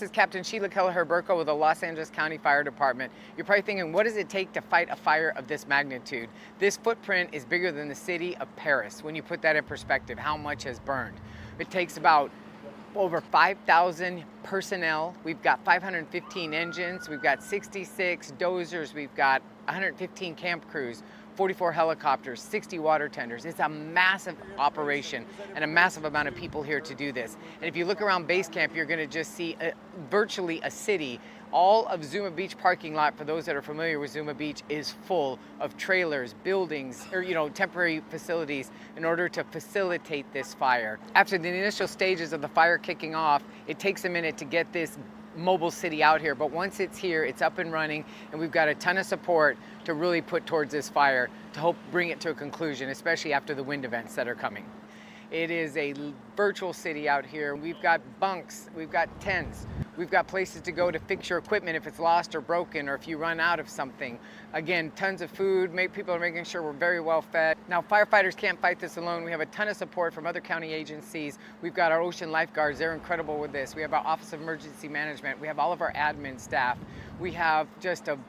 is Captain Sheila Keller-Herberko with the Los Angeles County Fire Department. You're probably thinking, what does it take to fight a fire of this magnitude? This footprint is bigger than the city of Paris. When you put that in perspective, how much has burned? It takes about over 5,000 personnel. We've got 515 engines. We've got 66 dozers. We've got 115 camp crews, 44 helicopters, 60 water tenders. It's a massive operation and a massive amount of people here to do this. And if you look around base camp, you're gonna just see virtually a city. All of Zuma Beach parking lot, for those that are familiar with Zuma Beach, is full of trailers, buildings, or temporary facilities in order to facilitate this fire. After the initial stages of the fire kicking off, it takes a minute to get this mobile city out here, but once it's here, it's up and running, and we've got a ton of support to really put towards this fire to help bring it to a conclusion, especially after the wind events that are coming. It is a virtual city out here. We've got bunks, we've got tents, we've got places to go to fix your equipment if it's lost or broken, or if you run out of something. Again, tons of food, people are making sure we're very well fed. Now, firefighters can't fight this alone. We have a ton of support from other county agencies. We've got our ocean lifeguards, they're incredible with this. We have our Office of Emergency Management. We have all of our admin staff. We have just a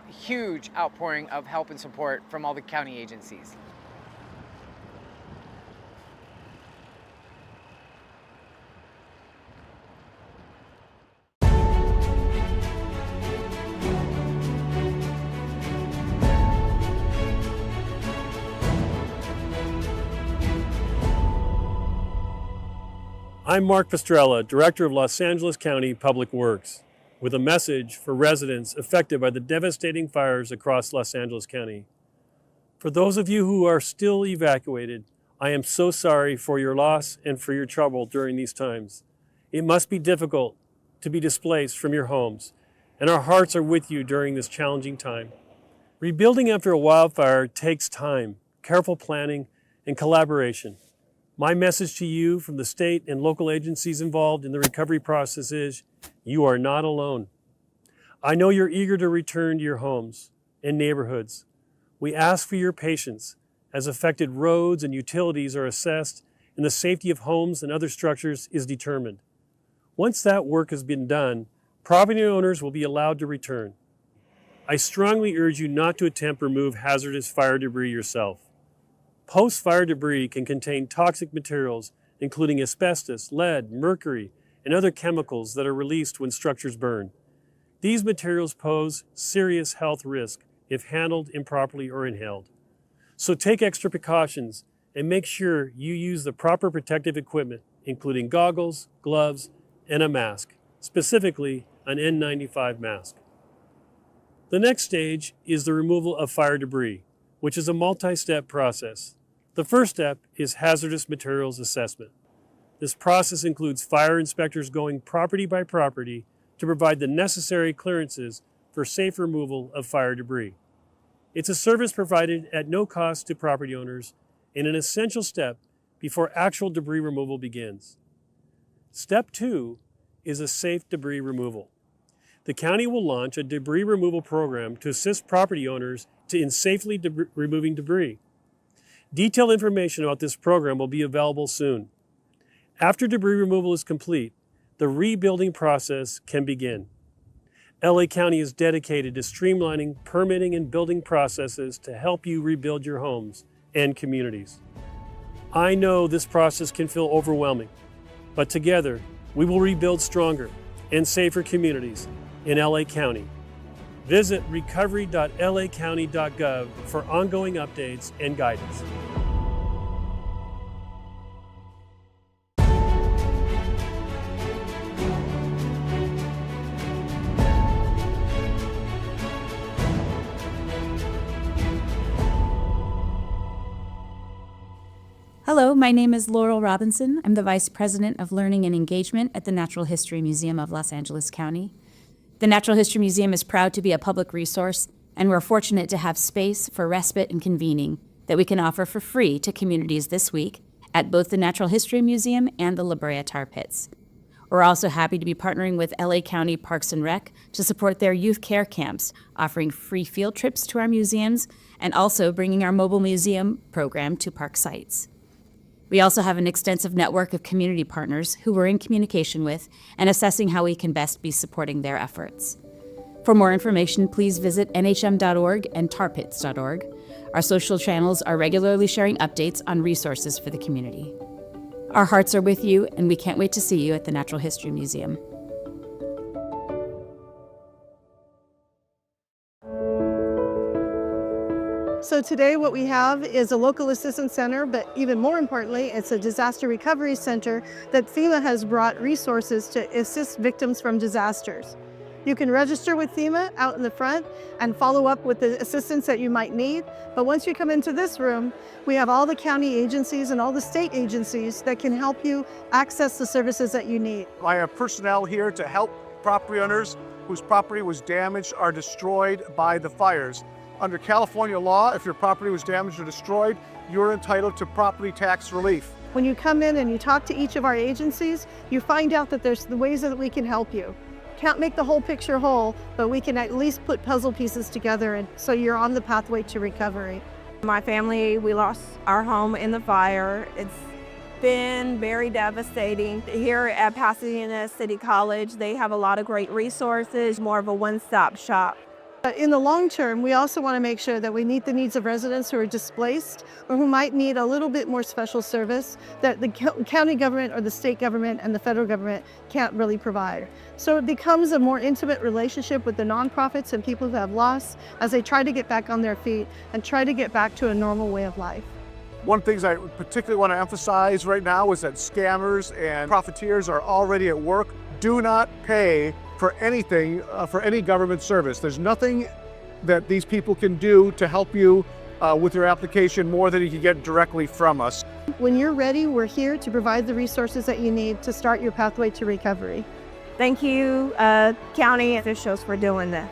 huge outpouring of help and support from all the county agencies. I'm Mark Pastrella, Director of Los Angeles County Public Works, with a message for residents affected by the devastating fires across Los Angeles County. For those of you who are still evacuated, I am so sorry for your loss and for your trouble during these times. It must be difficult to be displaced from your homes, and our hearts are with you during this challenging time. Rebuilding after a wildfire takes time, careful planning, and collaboration. My message to you from the state and local agencies involved in the recovery process is, you are not alone. I know you're eager to return to your homes and neighborhoods. We ask for your patience as affected roads and utilities are assessed and the safety of homes and other structures is determined. Once that work has been done, property owners will be allowed to return. I strongly urge you not to attempt to remove hazardous fire debris yourself. Post-fire debris can contain toxic materials, including asbestos, lead, mercury, and other chemicals that are released when structures burn. These materials pose serious health risk if handled improperly or inhaled. So take extra precautions and make sure you use the proper protective equipment, including goggles, gloves, and a mask, specifically an N95 mask. The next stage is the removal of fire debris, which is a multi-step process. The first step is hazardous materials assessment. This process includes fire inspectors going property by property to provide the necessary clearances for safe removal of fire debris. It's a service provided at no cost to property owners and an essential step before actual debris removal begins. Step 2 is a safe debris removal. The county will launch a debris removal program to assist property owners in safely removing debris. Detailed information about this program will be available soon. After debris removal is complete, the rebuilding process can begin. LA County is dedicated to streamlining permitting and building processes to help you rebuild your homes and communities. I know this process can feel overwhelming, but together we will rebuild stronger and safer communities in LA County. Visit recovery.lacounty.gov for ongoing updates and guidance. Hello, my name is Laurel Robinson. I'm the Vice President of Learning and Engagement at the Natural History Museum of Los Angeles County. The Natural History Museum is proud to be a public resource, and we're fortunate to have space for respite and convening that we can offer for free to communities this week at both the Natural History Museum and the La Brea Tar Pits. We're also happy to be partnering with LA County Parks and Rec to support their youth care camps, offering free field trips to our museums, and also bringing our mobile museum program to park sites. We also have an extensive network of community partners who we're in communication with and assessing how we can best be supporting their efforts. For more information, please visit nhm.org and tarpits.org. Our social channels are regularly sharing updates on resources for the community. Our hearts are with you, and we can't wait to see you at the Natural History Museum. So today what we have is a local assistance center, but even more importantly, it's a disaster recovery center that FEMA has brought resources to assist victims from disasters. You can register with FEMA out in the front and follow up with the assistance that you might need. But once you come into this room, we have all the county agencies and all the state agencies that can help you access the services that you need. I have personnel here to help property owners whose property was damaged or destroyed by the fires. Under California law, if your property was damaged or destroyed, you're entitled to property tax relief. When you come in and you talk to each of our agencies, you find out that there's the ways that we can help you. Can't make the whole picture whole, but we can at least put puzzle pieces together, and so you're on the pathway to recovery. My family, we lost our home in the fire. It's been very devastating. Here at Pasadena City College, they have a lot of great resources, more of a one-stop shop. In the long term, we also want to make sure that we meet the needs of residents who are displaced or who might need a little bit more special service that the county government or the state government and the federal government can't really provide. So it becomes a more intimate relationship with the nonprofits and people who have lost as they try to get back on their feet and try to get back to a normal way of life. One of the things I particularly want to emphasize right now is that scammers and profiteers are already at work. Do not pay for anything, for any government service. There's nothing that these people can do to help you with your application more than you can get directly from us. When you're ready, we're here to provide the resources that you need to start your pathway to recovery. Thank you, county officials, for doing that.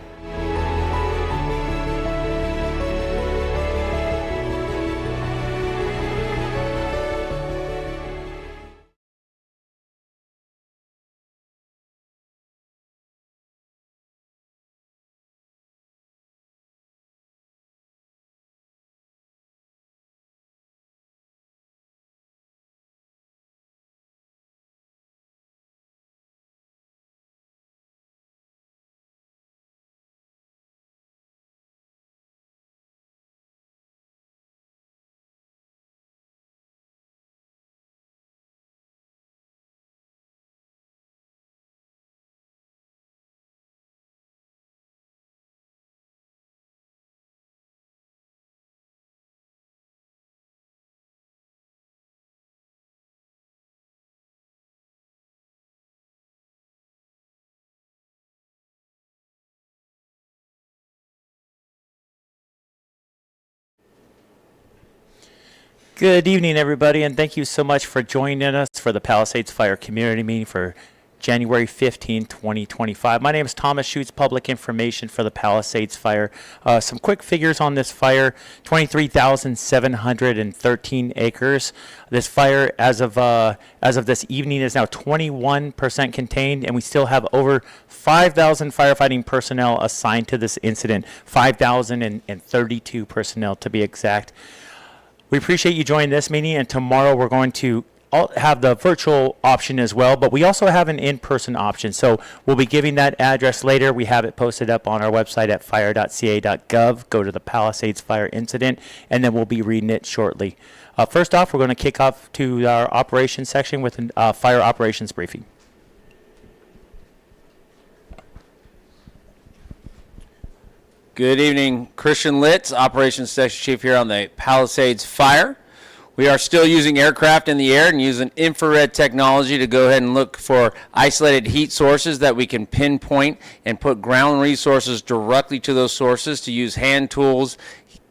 Good evening, everybody, and thank you so much for joining us for the Palisades Fire Community Meeting for January 15, 2025. My name is Thomas Schutz, Public Information for the Palisades Fire. Some quick figures on this fire: 23,713 acres. This fire, as of this evening, is now 21% contained, and we still have over 5,000 firefighting personnel assigned to this incident. 5,032 personnel, to be exact. We appreciate you joining this meeting, and tomorrow we're going to have the virtual option as well, but we also have an in-person option. So we'll be giving that address later. We have it posted up on our website at fire.ca.gov. Go to the Palisades Fire Incident, and then we'll be reading it shortly. First off, we're going to kick off to our operations section with a fire operations briefing. Good evening, Christian Litz, Operations Section Chief here on the Palisades Fire. We are still using aircraft in the air and using infrared technology to go ahead and look for isolated heat sources that we can pinpoint and put ground resources directly to those sources to use hand tools,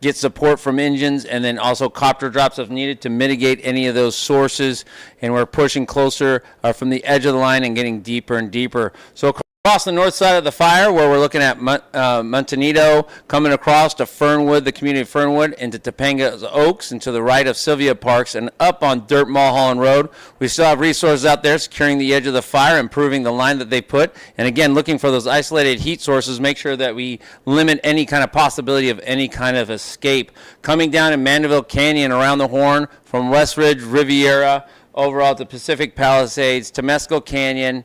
get support from engines, and then also copter drops if needed to mitigate any of those sources. And we're pushing closer from the edge of the line and getting deeper and deeper. So across Across the north side of the fire, where we're looking at Montanito, coming across to Fernwood, the community of Fernwood, into Topanga Oaks, and to the right of Sylvia Parks, and up on Dirt Mulholland Road. We still have resources out there securing the edge of the fire, improving the line that they put, and again, looking for those isolated heat sources, make sure that we limit any kind of possibility of any kind of escape. Coming down in Mandeville Canyon, around the Horn, from West Ridge, Riviera, overall to Pacific Palisades, to Mescal Canyon,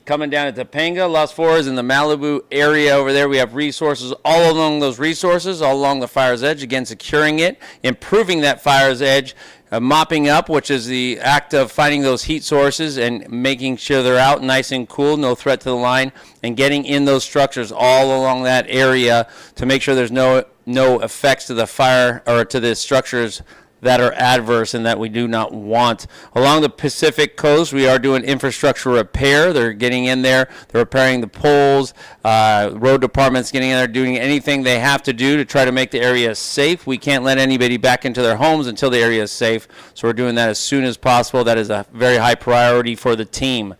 coming down to Topanga, Las Flores, and the Malibu area over there. We have resources all along those resources, all along the fire's edge. Again, securing it, improving that fire's edge, mopping up, which is the act of finding those heat sources and making sure they're out nice and cool, no threat to the line, and getting in those structures all along that area to make sure there's no effects to the fire or to the structures that are adverse and that we do not want. Along the Pacific Coast, we are doing infrastructure repair. They're getting in there. They're repairing the poles. Road department's getting in there, doing anything they have to do to try to make the area safe. We can't let anybody back into their homes until the area is safe, so we're doing that as soon as possible. That is a very high priority for the team.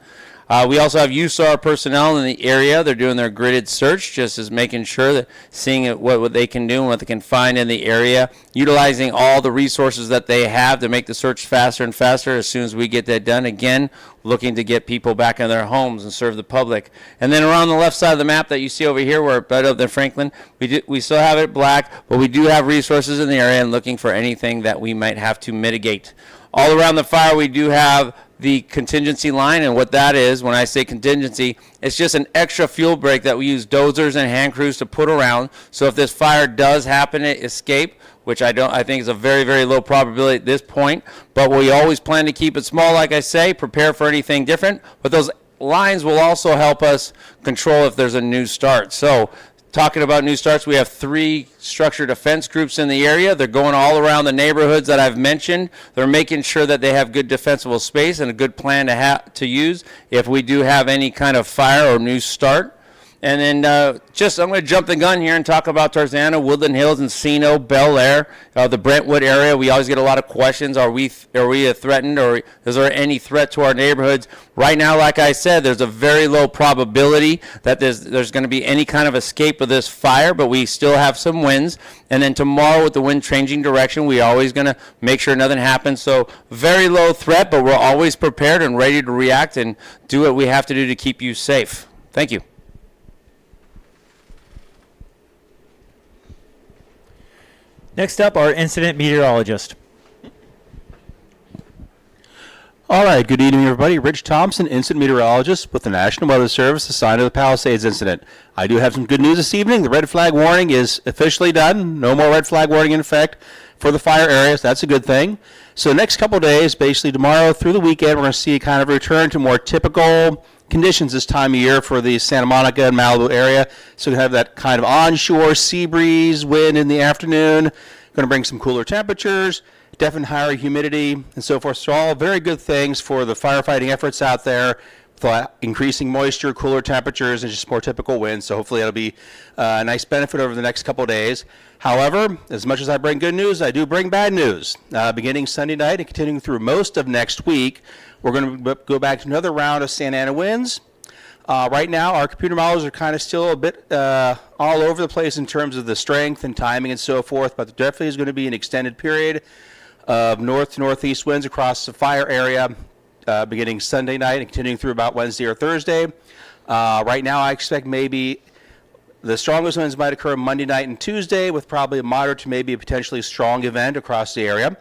We also have USAR personnel in the area. They're doing their gridded search, just as making sure that seeing what they can do and what they can find in the area, utilizing all the resources that they have to make the search faster and faster as soon as we get that done. Again, looking to get people back in their homes and serve the public. And then around the left side of the map that you see over here, where better than Franklin, we still have it black, but we do have resources in the area and looking for anything that we might have to mitigate. All around the fire, we do have the contingency line, and what that is, when I say contingency, it's just an extra fuel break that we use dozers and hand crews to put around. So if this fire does happen to escape, which I think is a very, very low probability at this point, but we always plan to keep it small, like I say, prepare for anything different. But those lines will also help us control if there's a new start. So talking about new starts, we have 3 structured defense groups in the area. They're going all around the neighborhoods that I've mentioned. They're making sure that they have good defensible space and a good plan to use if we do have any kind of fire or new start. And then I'm going to jump the gun here and talk about Tarzana, Woodland Hills, Encino, Bel Air, the Brentwood area. We always get a lot of questions. Are we threatened, or is there any threat to our neighborhoods? Right now, like I said, there's a very low probability that there's going to be any kind of escape of this fire, but we still have some winds. And then tomorrow, with the wind changing direction, we're always going to make sure nothing happens. So very low threat, but we're always prepared and ready to react and do what we have to do to keep you safe. Thank you. Next up, our incident meteorologist. All right, good evening, everybody. Rich Thompson, incident meteorologist with the National Weather Service assigned to the Palisades incident. I do have some good news this evening. The red flag warning is officially done. No more red flag warning in effect for the fire areas. That's a good thing. So the next couple of days, basically tomorrow through the weekend, we're going to see kind of a return to more typical conditions this time of year for the Santa Monica and Malibu area. So we have that kind of onshore sea breeze, wind in the afternoon. Going to bring some cooler temperatures, definitely higher humidity, and so forth. So all very good things for the firefighting efforts out there, with increasing moisture, cooler temperatures, and just more typical winds. So hopefully that'll be a nice benefit over the next couple of days. However, as much as I bring good news, I do bring bad news. Beginning Sunday night and continuing through most of next week, we're going to go back to another round of Santa Ana winds. Right now, our computer models are kind of still a bit all over the place in terms of the strength and timing and so forth, but there definitely is going to be an extended period of north to northeast winds across the fire area beginning Sunday night and continuing through about Wednesday or Thursday. Right now, I expect maybe the strongest winds might occur Monday night and Tuesday, with probably a moderate to maybe a potentially strong event across the area.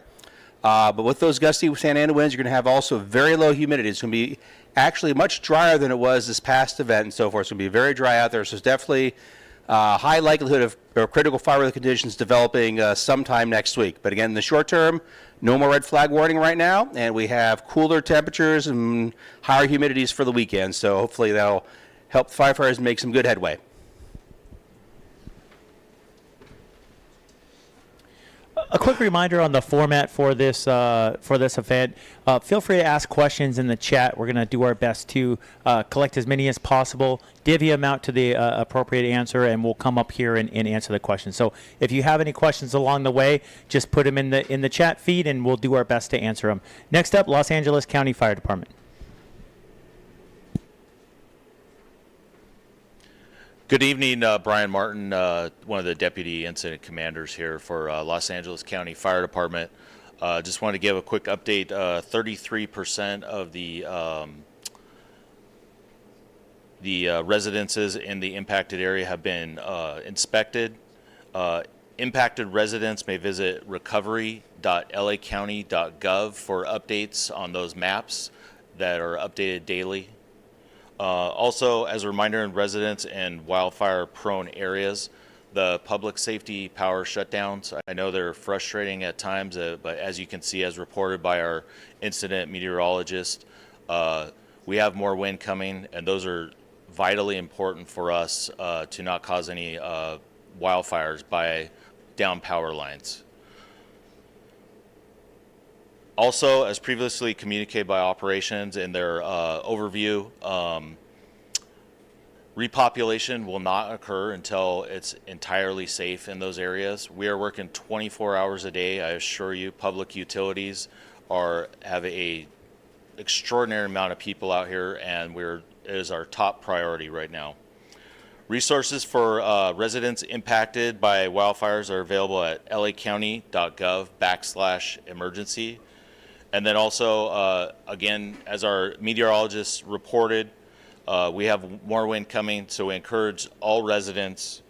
But with those gusty Santa Ana winds, you're going to have also very low humidity. It's going to be actually much drier than it was this past event and so forth. It's going to be very dry out there, so it's definitely high likelihood of critical fire weather conditions developing sometime next week. But again, in the short term, no more red flag warning right now, and we have cooler temperatures and higher humidities for the weekend, so hopefully that'll help firefighters make some good headway. A quick reminder on the format for this event. Feel free to ask questions in the chat. We're going to do our best to collect as many as possible, divvy them out to the appropriate answer, and we'll come up here and answer the questions. So if you have any questions along the way, just put them in the chat feed, and we'll do our best to answer them. Next up, Los Angeles County Fire Department. Good evening, Brian Martin, one of the deputy incident commanders here for Los Angeles County Fire Department. Just want to give a quick update. 33% of the residences in the impacted area have been inspected. Impacted residents may visit recovery.lacounty.gov for updates on those maps that are updated daily. Also, as a reminder, in residents in wildfire-prone areas, the public safety power shutdowns, I know they're frustrating at times, but as you can see, as reported by our incident meteorologist, we have more wind coming, and those are vitally important for us to not cause any wildfires by down power lines. Also, as previously communicated by operations in their overview, repopulation will not occur until it's entirely safe in those areas. We are working 24 hours a day. I assure you, public utilities have a extraordinary amount of people out here, and it is our top priority right now. Resources for residents impacted by wildfires are available at lacounty.gov/emergency. And then also, again, as our meteorologists reported, we have more wind coming, so we encourage all residents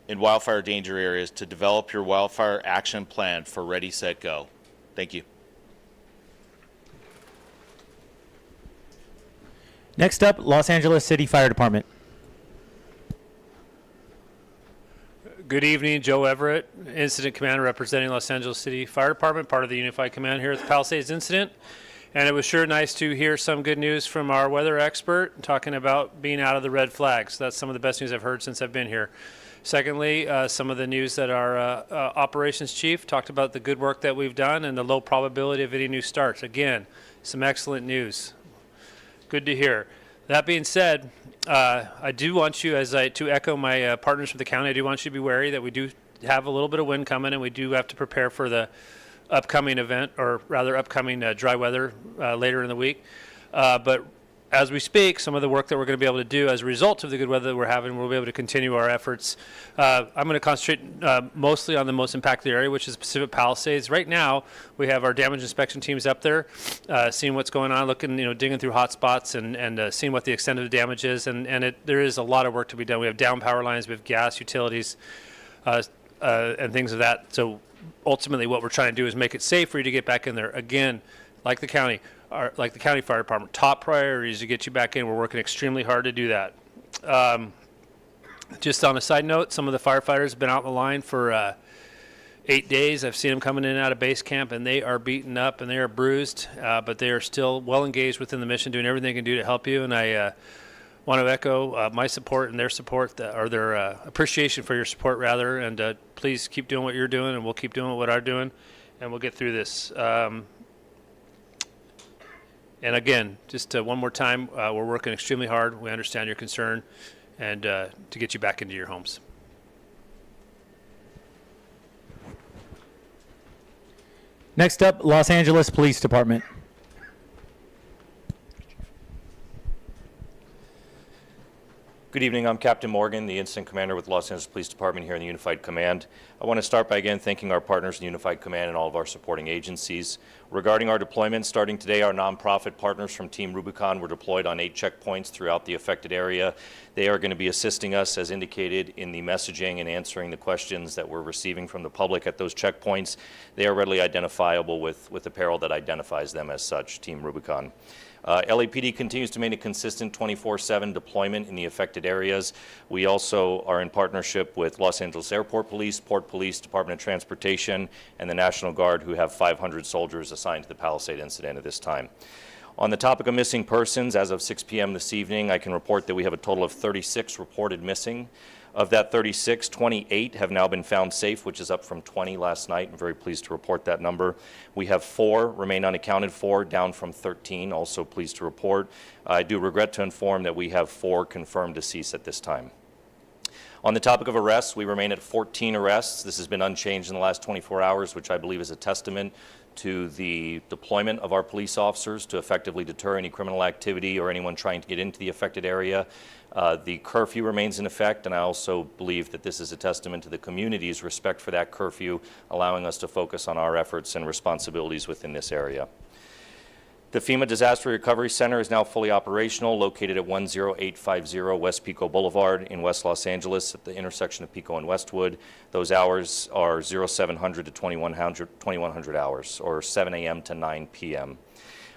in wildfire danger areas to develop your wildfire action plan for Ready, Set, Go. Thank you. Next up, Los Angeles City Fire Department. Good evening, Joe Everett, Incident Commander representing Los Angeles City Fire Department, part of the Unified Command here at the Palisades incident. And it was sure nice to hear some good news from our weather expert talking about being out of the red flags. That's some of the best news I've heard since I've been here. Secondly, some of the news that our operations chief talked about the good work that we've done and the low probability of any new starts. Again, some excellent news. Good to hear. That being said, I do want you, to echo my partners from the county, I do want you to be wary that we do have a little bit of wind coming, and we do have to prepare for the upcoming event, or rather upcoming dry weather later in the week. But as we speak, some of the work that we're going to be able to do as a result of the good weather that we're having, we'll be able to continue our efforts. I'm going to concentrate mostly on the most impacted area, which is Pacific Palisades. Right now, we have our damage inspection teams up there, seeing what's going on, looking, digging through hot spots and seeing what the extent of the damage is. And there is a lot of work to be done. We have down power lines, we have gas, utilities, and things of that. So ultimately, what we're trying to do is make it safe for you to get back in there. Again, like the county fire department, top priority is to get you back in. We're working extremely hard to do that. Just on a side note, some of the firefighters have been out in the line for 8 days. I've seen them coming in and out of base camp, and they are beaten up and they are bruised, but they are still well engaged within the mission, doing everything they can do to help you. And I want to echo my support and their support, or their appreciation for your support, rather. And please keep doing what you're doing, and we'll keep doing what I'm doing, and we'll get through this. And again, just one more time, we're working extremely hard. We understand your concern, and to get you back into your homes. Next up, Los Angeles Police Department. Good evening, I'm Captain Morgan, the Incident Commander with Los Angeles Police Department here in the Unified Command. I want to start by again thanking our partners in the Unified Command and all of our supporting agencies. Regarding our deployment, starting today, our nonprofit partners from Team Rubicon were deployed on 8 checkpoints throughout the affected area. They are going to be assisting us, as indicated in the messaging, and answering the questions that we're receiving from the public at those checkpoints. They are readily identifiable with apparel that identifies them as such, Team Rubicon. LAPD continues to maintain a consistent 24/7 deployment in the affected areas. We also are in partnership with Los Angeles Airport Police, Port Police, Department of Transportation, and the National Guard, who have 500 soldiers assigned to the Palisade incident at this time. On the topic of missing persons, as of 6 p.m. this evening, I can report that we have a total of 36 reported missing. Of that 36, 28 have now been found safe, which is up from 20 last night. I'm very pleased to report that number. We have 4 remain unaccounted for, down from 13, also pleased to report. I do regret to inform that we have 4 confirmed deceased at this time. On the topic of arrests, we remain at 14 arrests. This has been unchanged in the last 24 hours, which I believe is a testament to the deployment of our police officers to effectively deter any criminal activity or anyone trying to get into the affected area. The curfew remains in effect, and I also believe that this is a testament to the community's respect for that curfew, allowing us to focus on our efforts and responsibilities within this area. The FEMA Disaster Recovery Center is now fully operational, located at 10850 West Pico Boulevard in West Los Angeles at the intersection of Pico and Westwood. Those hours are 0700 to 2100 hours, or 7 a.m. to 9 p.m.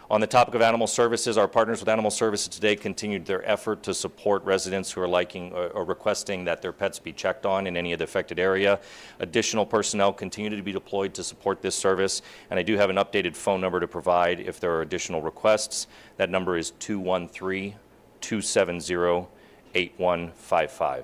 On the topic of animal services, our partners with Animal Services today continued their effort to support residents who are liking or requesting that their pets be checked on in any of the affected area. Additional personnel continue to be deployed to support this service, and I do have an updated phone number to provide if there are additional requests. That number is 213-270-8155.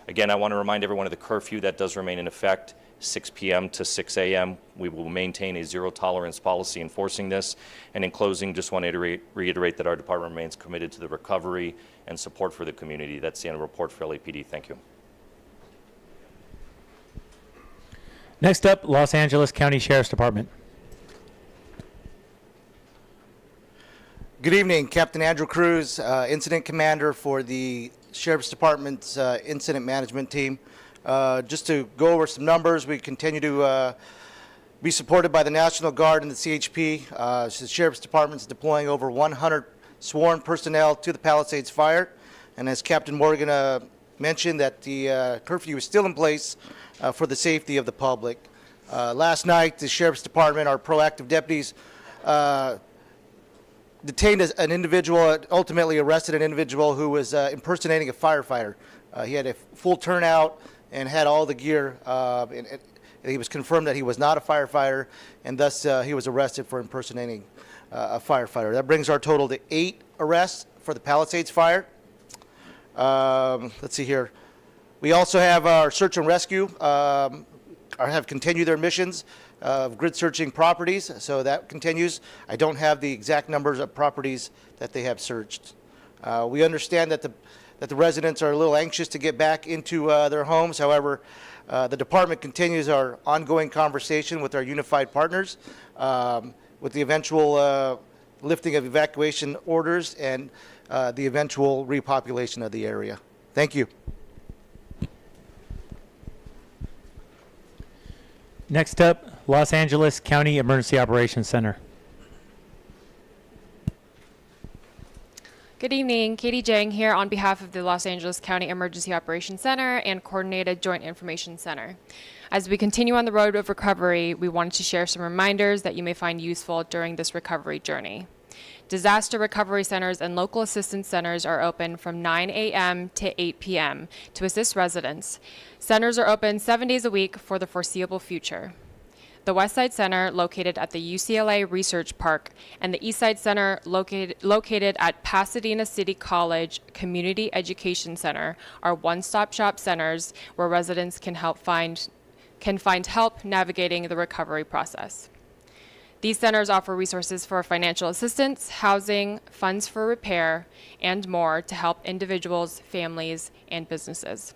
Again, I want to remind everyone of the curfew that does remain in effect. 6 p.m. to 6 a.m. We will maintain a zero tolerance policy enforcing this. And in closing, just want to reiterate that our department remains committed to the recovery and support for the community. That's the end of the report for LAPD. Thank you. Next up, Los Angeles County Sheriff's Department. Good evening, Captain Andrew Cruz, Incident Commander for the Sheriff's Department's Incident Management Team. Just to go over some numbers, we continue to be supported by the National Guard and the CHP. The Sheriff's Department is deploying over 100 sworn personnel to the Palisades fire. And as Captain Morgan mentioned, that the curfew is still in place for the safety of the public. Last night, the Sheriff's Department, our proactive deputies, detained an individual, ultimately arrested an individual who was impersonating a firefighter. He had a full turnout and had all the gear. And he was confirmed that he was not a firefighter, and thus he was arrested for impersonating a firefighter. That brings our total to 8 arrests for the Palisades fire. Let's see here. We also have our search and rescue, have continued their missions of grid searching properties, so that continues. I don't have the exact numbers of properties that they have searched. We understand that the residents are a little anxious to get back into their homes. However, the department continues our ongoing conversation with our unified partners with the eventual lifting of evacuation orders and the eventual repopulation of the area. Thank you. Next up, Los Angeles County Emergency Operations Center. Good evening, Katie Jang here on behalf of the Los Angeles County Emergency Operations Center and Coordinated Joint Information Center. As we continue on the road of recovery, we wanted to share some reminders that you may find useful during this recovery journey. Disaster recovery centers and local assistance centers are open from 9 a.m. to 8 p.m. to assist residents. Centers are open 7 days a week for the foreseeable future. The West Side Center, located at the UCLA Research Park, and the East Side Center, located at Pasadena City College Community Education Center, are one-stop shop centers where residents can find help navigating the recovery process. These centers offer resources for financial assistance, housing, funds for repair, and more to help individuals, families, and businesses.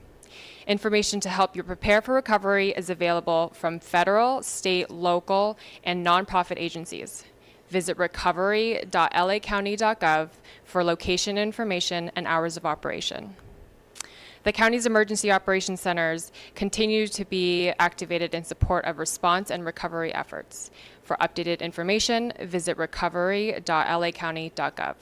Information to help you prepare for recovery is available from federal, state, local, and nonprofit agencies. Visit recovery.lacounty.gov for location information and hours of operation. The county's emergency operations centers continue to be activated in support of response and recovery efforts. For updated information, visit recovery.lacounty.gov.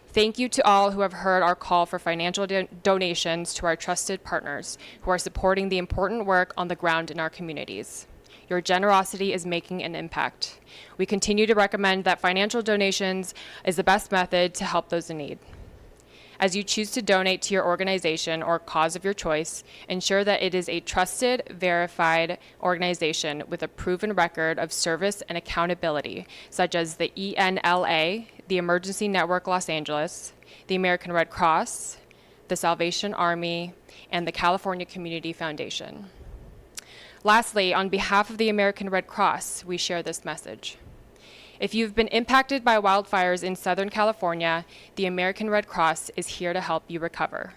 Thank you to all who have heard our call for financial donations to our trusted partners who are supporting the important work on the ground in our communities. Your generosity is making an impact. We continue to recommend that financial donations is the best method to help those in need. As you choose to donate to your organization or cause of your choice, ensure that it is a trusted, verified organization with a proven record of service and accountability, such as the ENLA, the Emergency Network Los Angeles, the American Red Cross, the Salvation Army, and the California Community Foundation. Lastly, on behalf of the American Red Cross, we share this message. If you've been impacted by wildfires in Southern California, the American Red Cross is here to help you recover.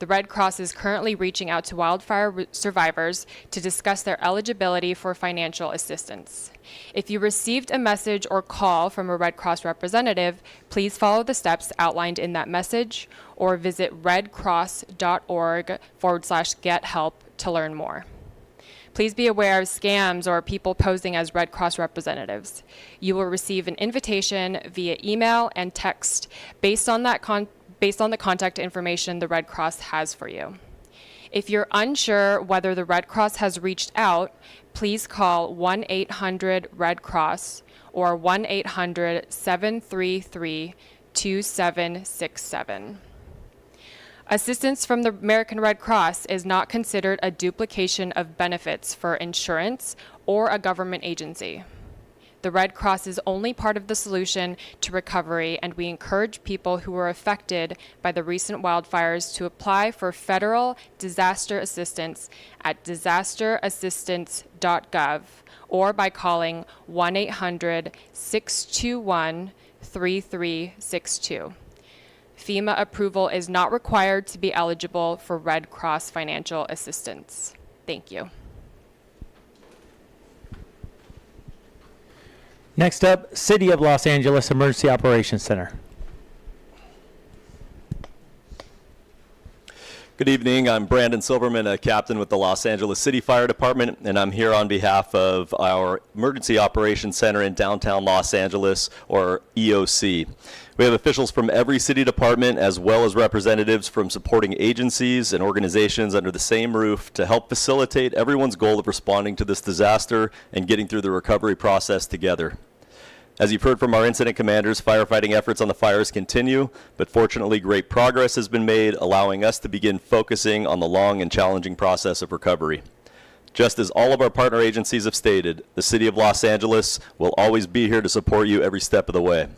The Red Cross is currently reaching out to wildfire survivors to discuss their eligibility for financial assistance. If you received a message or call from a Red Cross representative, please follow the steps outlined in that message or visit redcross.org/get-help to learn more. Please be aware of scams or people posing as Red Cross representatives. You will receive an invitation via email and text based on the contact information the Red Cross has for you. If you're unsure whether the Red Cross has reached out, please call 1-800-RED-CROSS or 1-800-733-2767. Assistance from the American Red Cross is not considered a duplication of benefits for insurance or a government agency. The Red Cross is only part of the solution to recovery, and we encourage people who were affected by the recent wildfires to apply for federal disaster assistance at disasterassistance.gov or by calling 1-800-621-3362. FEMA approval is not required to be eligible for Red Cross financial assistance. Thank you. Next up, City of Los Angeles Emergency Operations Center. Good evening. I'm Brandon Silverman, a captain with the Los Angeles City Fire Department, and I'm here on behalf of our Emergency Operations Center in downtown Los Angeles, or EOC. We have officials from every city department as well as representatives from supporting agencies and organizations under the same roof to help facilitate everyone's goal of responding to this disaster and getting through the recovery process together. As you've heard from our incident commanders, firefighting efforts on the fires continue, but fortunately great progress has been made, allowing us to begin focusing on the long and challenging process of recovery. Just as all of our partner agencies have stated, the City of Los Angeles will always be here to support you every step of the way.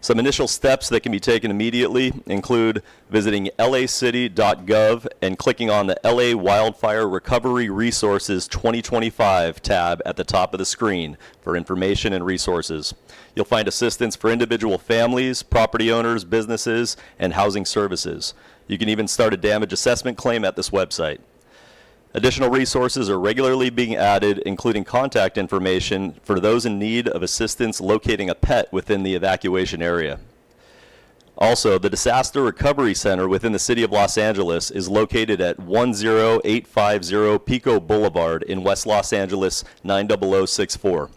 Some initial steps that can be taken immediately include visiting lacity.gov and clicking on the LA Wildfire Recovery Resources 2025 tab at the top of the screen for information and resources. You'll find assistance for individual families, property owners, businesses, and housing services. You can even start a damage assessment claim at this website. Additional resources are regularly being added, including contact information for those in need of assistance locating a pet within the evacuation area. Also, the Disaster Recovery Center within the City of Los Angeles is located at 10850 Pico Boulevard in West Los Angeles 90064.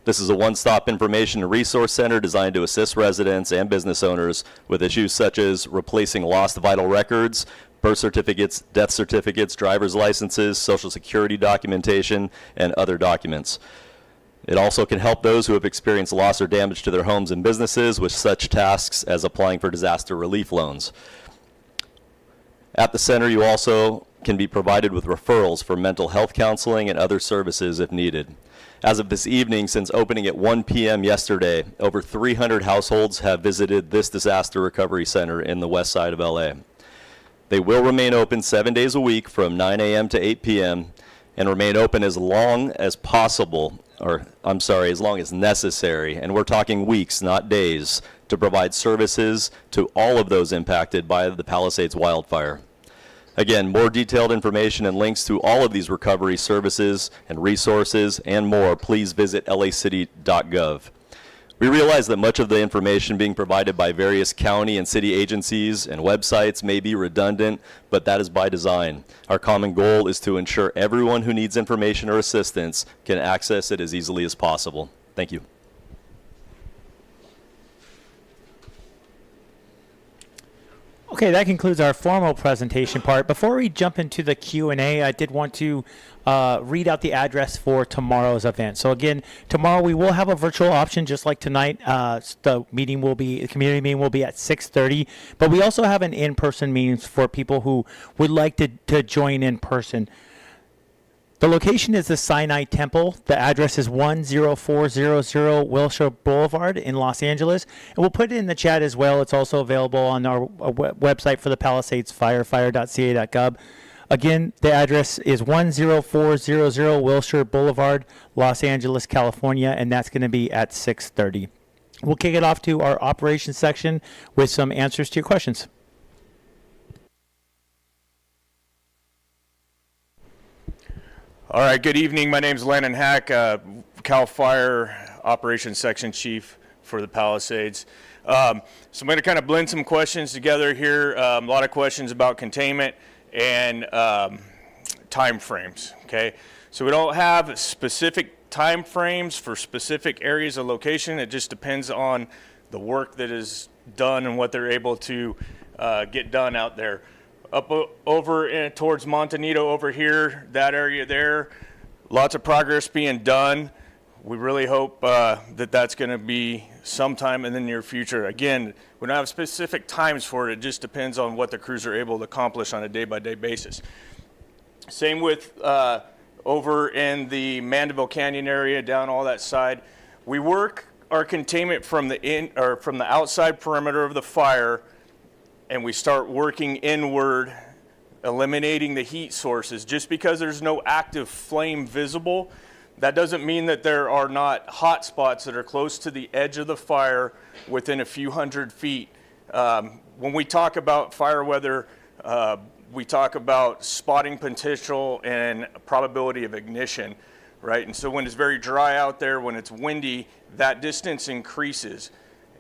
This is a one-stop information and resource center designed to assist residents and business owners with issues such as replacing lost vital records, birth certificates, death certificates, driver's licenses, social security documentation, and other documents. It also can help those who have experienced loss or damage to their homes and businesses with such tasks as applying for disaster relief loans. At the center, you also can be provided with referrals for mental health counseling and other services if needed. As of this evening, since opening at 1 p.m. yesterday, over 300 households have visited this disaster recovery center in the west side of LA. They will remain open 7 days a week from 9 a.m. to 8 p.m. and remain open as long as possible, as long as necessary, and we're talking weeks, not days, to provide services to all of those impacted by the Palisades wildfire. Again, more detailed information and links to all of these recovery services and resources and more, please visit lacity.gov. We realize that much of the information being provided by various county and city agencies and websites may be redundant, but that is by design. Our common goal is to ensure everyone who needs information or assistance can access it as easily as possible. Thank you. Okay, that concludes our formal presentation part. Before we jump into the Q&A, I did want to read out the address for tomorrow's event. So again, tomorrow we will have a virtual option just like tonight. The community meeting will be at 6:30, but we also have an in-person meeting for people who would like to join in person. The location is the Sinai Temple. The address is 10400 Wilshire Boulevard in Los Angeles. And we'll put it in the chat as well. It's also available on our website for the Palisades, fire.ca.gov. Again, the address is 10400 Wilshire Boulevard, Los Angeles, California, and that's going to be at 6:30. We'll kick it off to our operations section with some answers to your questions. All right, good evening. My name is Landon Hack, CAL FIRE Operations Section Chief for the Palisades. So I'm going to kind of blend some questions together here. A lot of questions about containment and time frames, okay? So we don't have specific time frames for specific areas of location. It just depends on the work that is done and what they're able to get done out there. Up over towards Montanito over here, that area there, lots of progress being done. We really hope that that's going to be sometime in the near future. Again, we don't have specific times for it. It just depends on what the crews are able to accomplish on a day-by-day basis. Same with over in the Mandeville Canyon area, down all that side. We work our containment from the outside perimeter of the fire, and we start working inward, eliminating the heat sources. Just because there's no active flame visible, that doesn't mean that there are not hot spots that are close to the edge of the fire within a few hundred feet. When we talk about fire weather, we talk about spotting potential and probability of ignition, right? And so when it's very dry out there, when it's windy, that distance increases.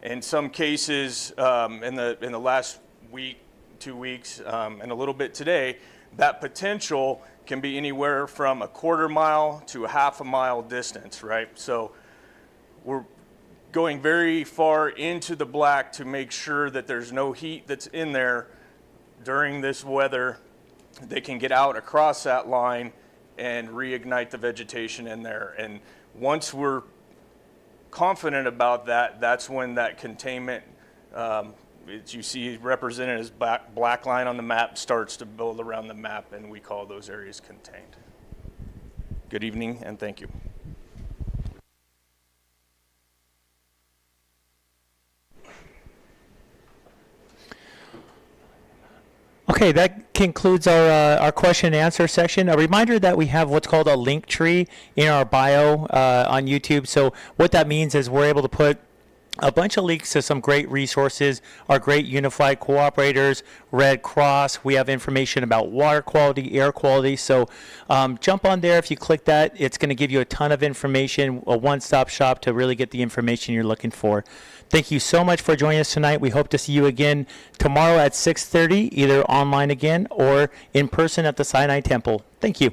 In some cases, in the last week, 2 weeks, and a little bit today, that potential can be anywhere from a quarter mile to a half a mile distance, right? So we're going very far into the black to make sure that there's no heat that's in there during this weather. They can get out across that line and reignite the vegetation in there. And once we're confident about that, that's when that containment, you see represented as black line on the map, starts to build around the map, and we call those areas contained. Good evening, and thank you. Okay, that concludes our question and answer section. A reminder that we have what's called a link tree in our bio on YouTube. So what that means is we're able to put a bunch of links to some great resources, our great unified cooperators, Red Cross. We have information about water quality, air quality. So jump on there. If you click that, it's going to give you a ton of information, a one-stop shop to really get the information you're looking for. Thank you so much for joining us tonight. We hope to see you again tomorrow at 6:30, either online again or in person at the Sinai Temple. Thank you.